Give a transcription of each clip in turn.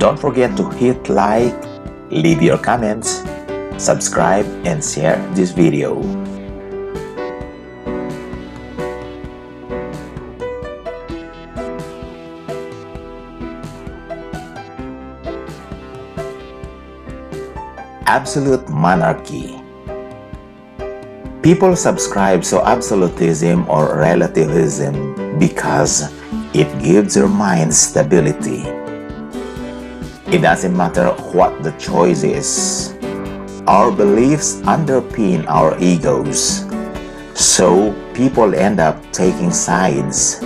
Don't forget to hit like, leave your comments, subscribe, and share this video. Absolute monarchy. People subscribe to absolutism or relativism because it gives their mind stability. It doesn't matter what the choice is. Our beliefs underpin our egos, so people end up taking sides.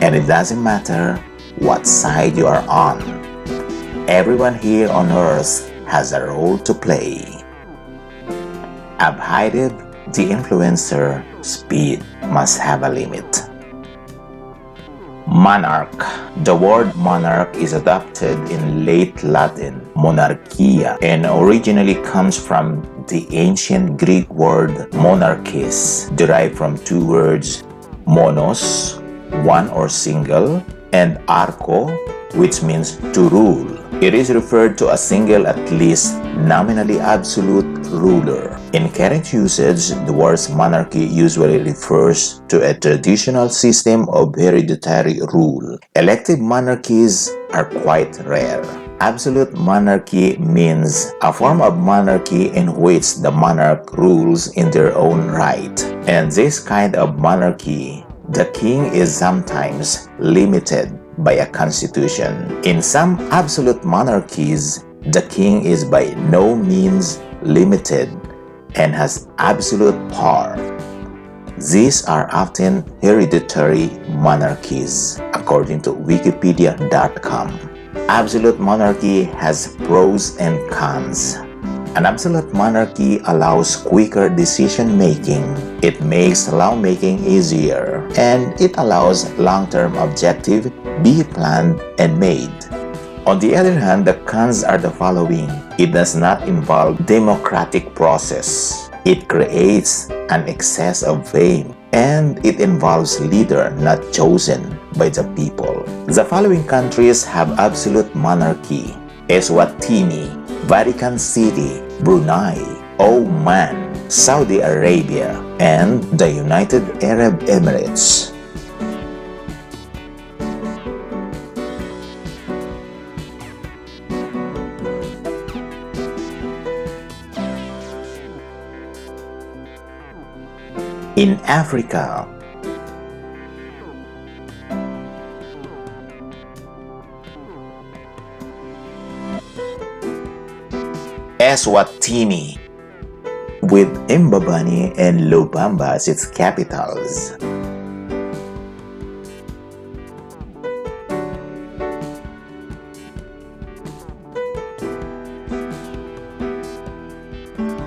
And it doesn't matter what side you are on. Everyone here on earth has a role to play. Abhided, the influencer, speed must have a limit. Monarch. The word monarch is adopted in late Latin monarchia and originally comes from the ancient Greek word monarchis, derived from two words, monos, one or single, and archo, which means to rule. It is referred to a single, at least nominally absolute ruler. In current usage, the word monarchy usually refers to a traditional system of hereditary rule. Elective monarchies are quite rare. Absolute monarchy means a form of monarchy in which the monarch rules in their own right. And this kind of monarchy, the king is sometimes limited by a constitution. In some absolute monarchies, the king is by no means limited and has absolute power. These are often hereditary monarchies, according to Wikipedia.com. Absolute monarchy has pros and cons. An absolute monarchy allows quicker decision-making. It makes lawmaking easier, and it allows long-term objectives be planned and made. On the other hand, the cons are the following. It does not involve democratic process. It creates an excess of fame, and it involves leader not chosen by the people. The following countries have absolute monarchy: Eswatini, Vatican City, Brunei, Oman, Saudi Arabia, and the United Arab Emirates. In Africa, Eswatini, with Mbabane and Lobamba as its capitals.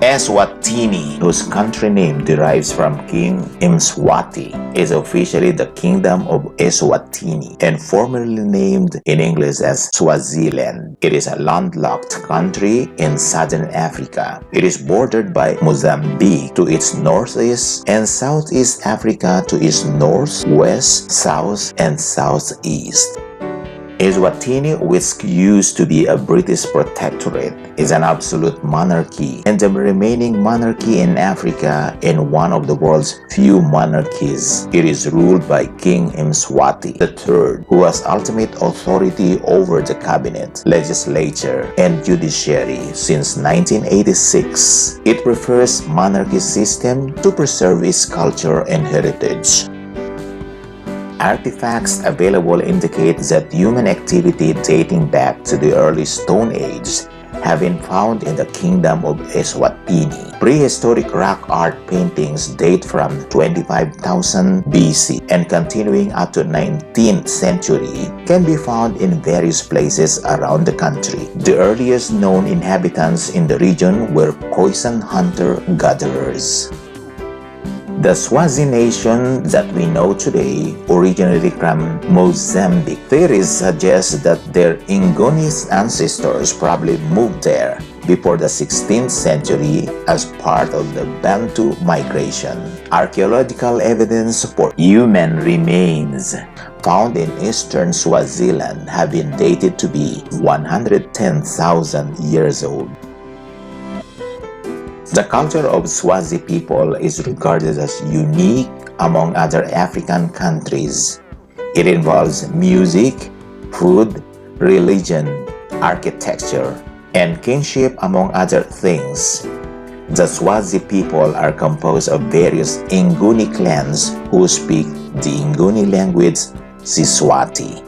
Eswatini, whose country name derives from King Mswati, is officially the Kingdom of Eswatini and formerly named in English as Swaziland. It is a landlocked country in southern Africa. It is bordered by Mozambique to its northeast and Southeast Africa to its north, west, south, and southeast. Eswatini, which used to be a British protectorate, is an absolute monarchy and the remaining monarchy in Africa and one of the world's few monarchies. It is ruled by King Mswati III, who has ultimate authority over the cabinet, legislature, and judiciary since 1986. It prefers monarchy system to preserve its culture and heritage. Artifacts available indicate that human activity dating back to the early Stone Age have been found in the Kingdom of Eswatini. Prehistoric rock art paintings date from 25,000 BC and continuing up to 19th century can be found in various places around the country. The earliest known inhabitants in the region were Khoisan hunter-gatherers. The Swazi nation that we know today originated from Mozambique. Theories suggest that their Ingonian ancestors probably moved there before the 16th century as part of the Bantu migration. Archaeological evidence for human remains found in eastern Swaziland have been dated to be 110,000 years old. The culture of Swazi people is regarded as unique among other African countries. It involves music, food, religion, architecture, and kinship among other things. The Swazi people are composed of various Nguni clans who speak the Nguni language, Siswati.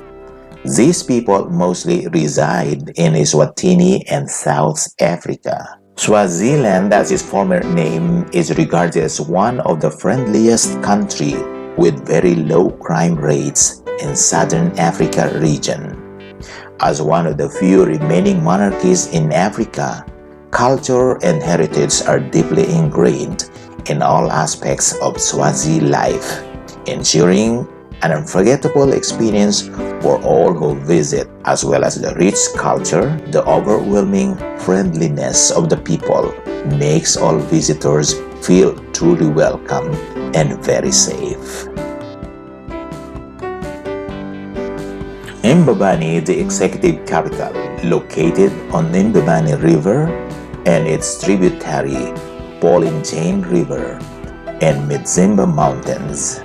These people mostly reside in Eswatini and South Africa. Swaziland, as its former name, is regarded as one of the friendliest countries with very low crime rates in Southern Africa region. As one of the few remaining monarchies in Africa, culture and heritage are deeply ingrained in all aspects of Swazi life, ensuring an unforgettable experience for all who visit, as well as the rich culture. The overwhelming friendliness of the people makes all visitors feel truly welcome and very safe. Mbabane, the executive capital, located on the Mbabane River and its tributary, Polinjane River and Midzimba Mountains.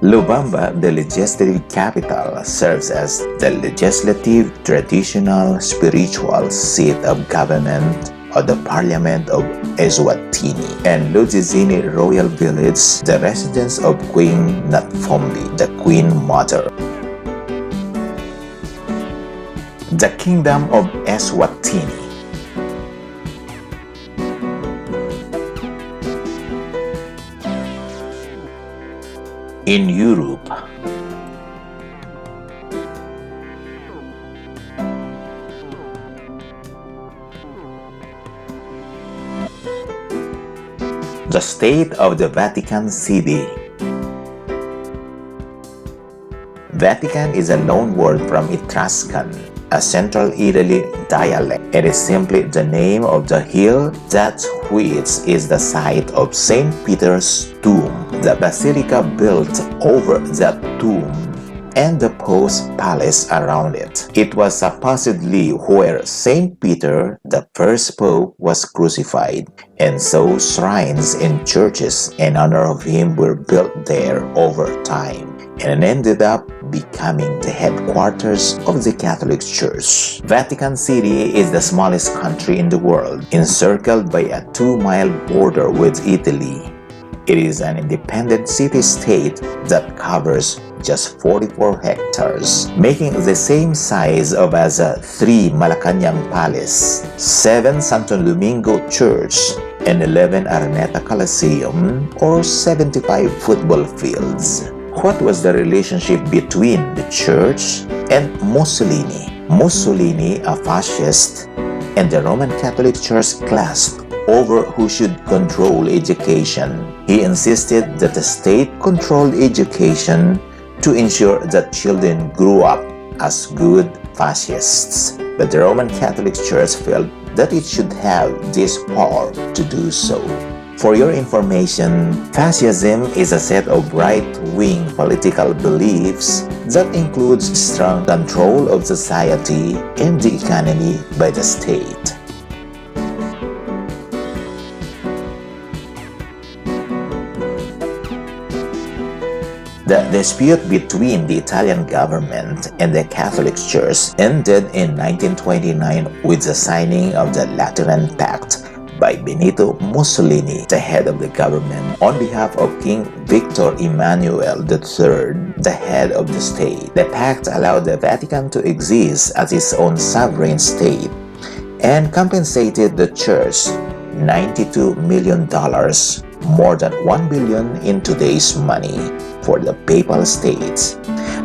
Lubamba, the legislative capital, serves as the legislative, traditional, spiritual seat of government of the Parliament of Eswatini, and Lujizini Royal Village, the residence of Queen Natfombi, the Queen Mother. The Kingdom of Eswatini. In Europe, the state of the Vatican City. Vatican is a loanword from Etruscan, a Central Italy dialect. It is simply the name of the hill that which is the site of St. Peter's tomb, the basilica built over that tomb, and the post palace around it. It was supposedly where St. Peter, the first pope, was crucified, and so shrines and churches in honor of him were built there over time, and ended up becoming the headquarters of the Catholic Church. Vatican City is the smallest country in the world, encircled by a 2-mile border with Italy. It is an independent city-state that covers just 44 hectares, making the same size of as 3 Malacanang Palace, 7 Santo Domingo Church, and 11 Araneta Coliseum, or 75 football fields. What was the relationship between the church and Mussolini? Mussolini, a fascist, and the Roman Catholic Church clashed over who should control education. He insisted that the state controlled education to ensure that children grew up as good fascists. But the Roman Catholic Church felt that it should have this power to do so. For your information, fascism is a set of right-wing political beliefs that includes strong control of society and the economy by the state. The dispute between the Italian government and the Catholic Church ended in 1929 with the signing of the Lateran Pact by Benito Mussolini, the head of the government, on behalf of King Victor Emmanuel III, the head of the state. The pact allowed the Vatican to exist as its own sovereign state and compensated the Church $92 million, more than $1 billion in today's money, for the Papal States.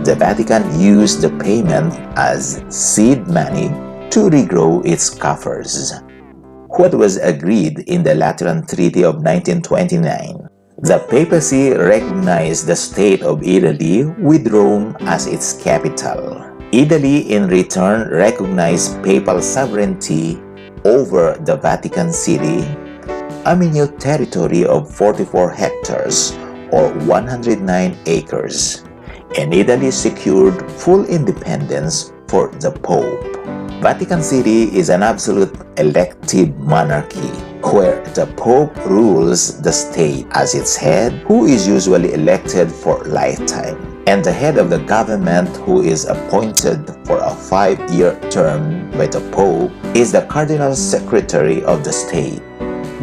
The Vatican used the payment as seed money to regrow its coffers. What was agreed in the Lateran Treaty of 1929? The papacy recognized the state of Italy with Rome as its capital. Italy, in return, recognized papal sovereignty over the Vatican City, a minute territory of 44 hectares, or 109 acres, and Italy secured full independence for the Pope. Vatican City is an absolute elective monarchy where the Pope rules the state as its head, who is usually elected for lifetime, and the head of the government, who is appointed for a 5-year term by the Pope, is the Cardinal Secretary of the state.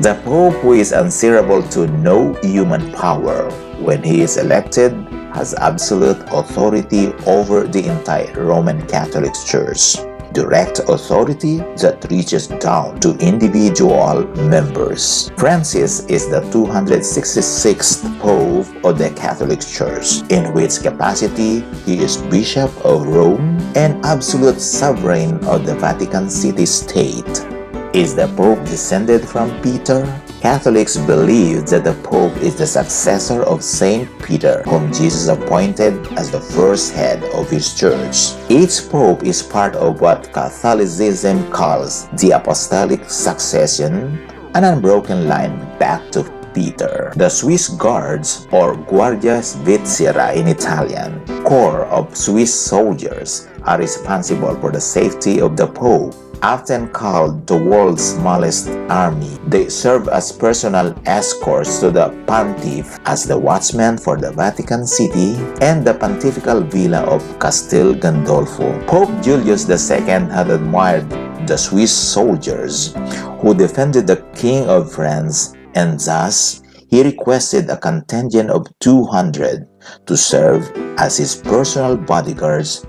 The Pope, who is answerable to no human power when he is elected, has absolute authority over the entire Roman Catholic Church. Direct authority that reaches down to individual members. Francis is the 266th Pope of the Catholic Church, in which capacity he is Bishop of Rome and absolute sovereign of the Vatican City State. Is the Pope descended from Peter? Catholics believe that the Pope is the successor of Saint Peter, whom Jesus appointed as the first head of his church. Each Pope is part of what Catholicism calls the apostolic succession, an unbroken line back to Peter. The Swiss Guards, or Guardia Svizzera in Italian, corps of Swiss soldiers, are responsible for the safety of the Pope. Often called the world's smallest army, they serve as personal escorts to the Pontiff as the watchmen for the Vatican City and the Pontifical Villa of Castel Gandolfo. Pope Julius II had admired the Swiss soldiers who defended the King of France, and thus he requested a contingent of 200 to serve as his personal bodyguards.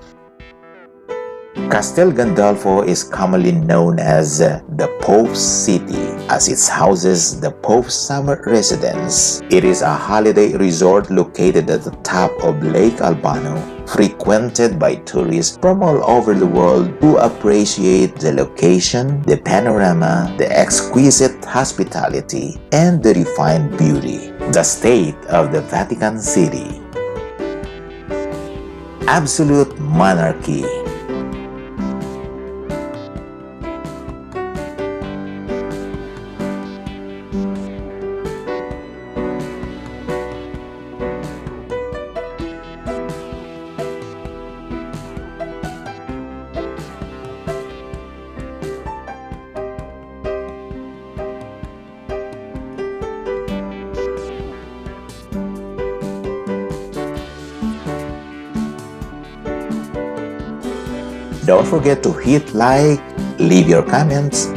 Castel Gandolfo is commonly known as the Pope's City, as it houses the Pope's summer residence. It is a holiday resort located at the top of Lake Albano, frequented by tourists from all over the world who appreciate the location, the panorama, the exquisite hospitality, and the refined beauty. The state of the Vatican City. Absolute monarchy. Don't forget to hit like, leave your comments,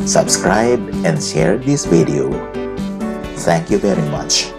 subscribe, and share this video. Thank you very much.